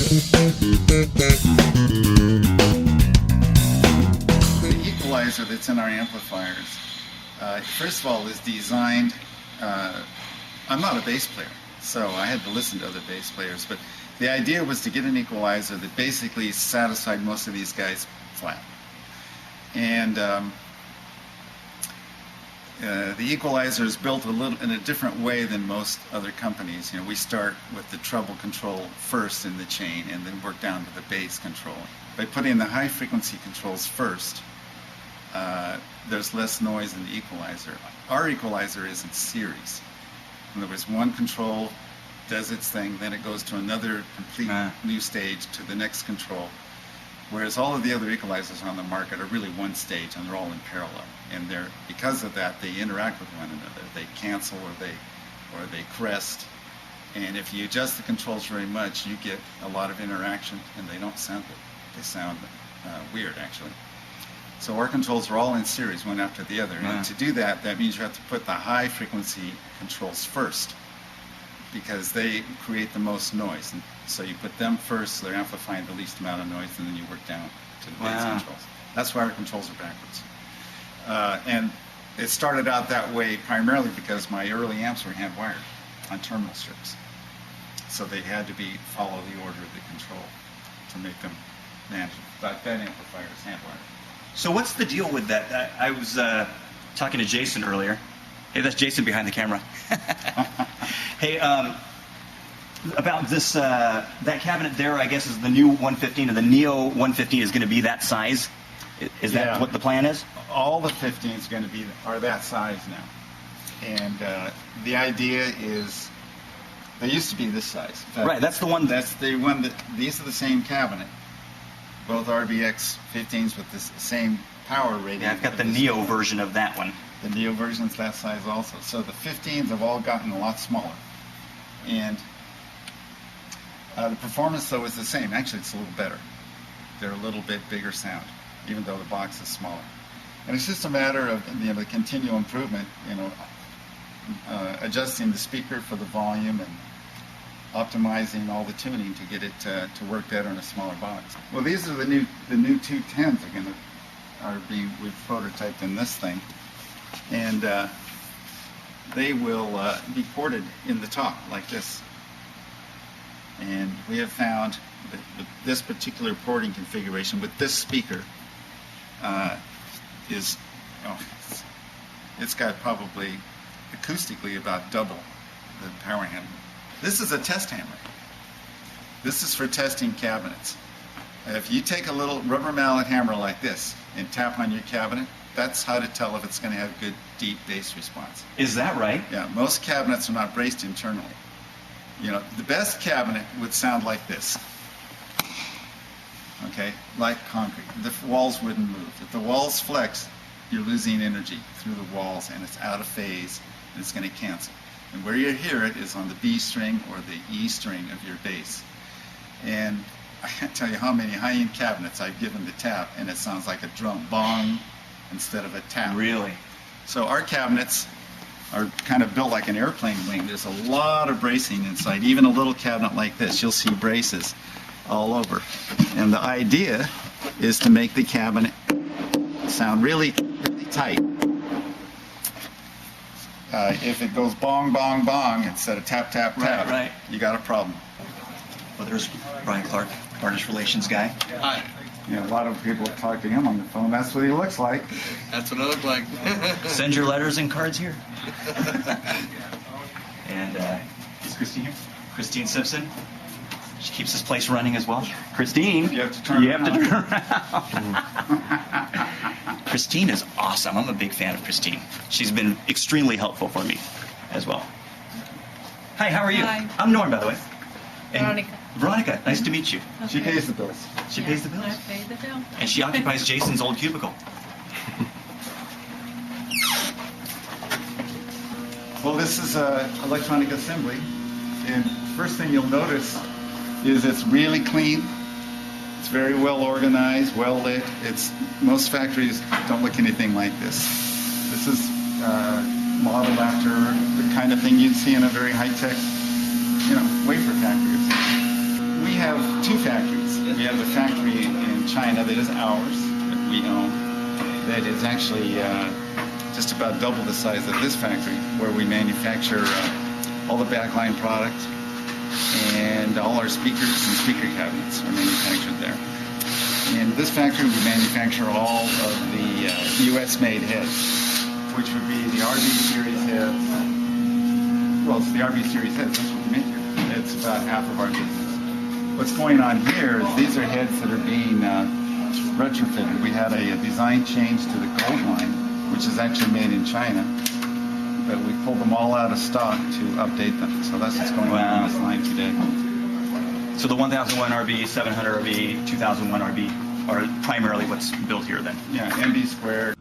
The equalizer that's in our amplifiers, first of all, is designed. I'm not a bass player, so I had to listen to other bass players, but the idea was to get an equalizer that basically satisfied most of these guys flat. And the equalizer is built a little in a different way than most other companies. You know, we start with the treble control first in the chain and then work down to the bass control. By putting the high frequency controls first, there's less noise in the equalizer. Our equalizer is in series. In other words, one control does its thing, then it goes to another complete new stage to the next control. Whereas all of the other equalizers on the market are really one stage and they're all in parallel. And because of that, they interact with one another. They cancel or they crest. And if you adjust the controls very much, you get a lot of interaction and they don't sound good. They sound weird, actually. So our controls are all in series, one after the other. And to do that, that means you have to put the high frequency controls first because they create the most noise. And so you put them first, so they're amplifying the least amount of noise, and then you work down to the bass controls. That's why our controls are backwards. And it started out that way primarily because my early amps were hand-wired on terminal strips. So they had to follow the order of the control to make them manageable. But that amplifier is hand-wired. So what's the deal with that? I was talking to Jason earlier. Hey, that's Jason behind the camera. Hey, about this, that cabinet there, I guess, is the new 115, and the Neo 115 is going to be that size. Is that what the plan is? All the 15s are that size now. And the idea is, they used to be this size. Right, that's the one. That's the one these are the same cabinet. Both RBX 15s with the same power rating. Yeah, I've got the Neo version of that one. The Neo version is that size also. So the 15s have all gotten a lot smaller. And the performance, though, is the same. Actually, it's a little better. They're a little bit bigger sound, even though the box is smaller. And it's just a matter of the continual improvement, adjusting the speaker for the volume and optimizing all the tuning to get it to work better in a smaller box. Well, these are the new 210s we've prototyped in this thing, and they will be ported in the top like this. And we have found that with this particular porting configuration with this speaker it's got probably acoustically about double the power handle. This is a test hammer. This is for testing cabinets. If you take a little rubber mallet hammer like this and tap on your cabinet, that's how to tell if it's going to have good deep bass response. Is that right? Yeah, most cabinets are not braced internally. The best cabinet would sound like this. Okay, like concrete. The walls wouldn't move. If the walls flex, you're losing energy through the walls and it's out of phase and it's going to cancel. And where you hear it is on the B string or the E string of your bass. And I can't tell you how many high-end cabinets I've given the tap and it sounds like a drum bong instead of a tap. Really? So our cabinets are kind of built like an airplane wing. There's a lot of bracing inside. Even a little cabinet like this, you'll see braces all over. And the idea is to make the cabinet sound really, really tight. If it goes bong, bong, bong instead of tap, tap, tap, right. You got a problem. Well, there's Brian Clark, artist relations guy. Hi. A lot of people talk to him on the phone. That's what he looks like. That's what I look like. Send your letters and cards here. And is Christine here? Christine Simpson. She keeps this place running as well. Christine, You have to turn around. Christine is awesome. I'm a big fan of Christine. She's been extremely helpful for me as well. Hi, how are you? Hi. I'm Norm, by the way. And Veronica. Veronica, nice to meet you. She pays the bills. She pays the bills. I pay the bill. And she occupies Jason's old cubicle. Well, this is electronic assembly, and first thing you'll notice is it's really clean. It's very well organized, well lit. Most factories don't look anything like this. This is modeled after the kind of thing you'd see in a very high-tech, wafer factory. we have two factories. We have a factory in China that is ours, that we own, that is actually just about double the size of this factory, where we manufacture all the backline product, and all our speakers and speaker cabinets are manufactured there. In this factory, we manufacture all of the US-made heads, which would be the RB series heads. Well, it's the RB series heads. That's what we make here. It's about half of our business. What's going on here is these are heads that are being retrofitted. We had a design change to the Gold line, which is actually made in China, but we pulled them all out of stock to update them. So that's what's going on this line today. So the 1001 RB, 700 RB, 2001 RB are primarily what's built here then? Yeah, MB squared.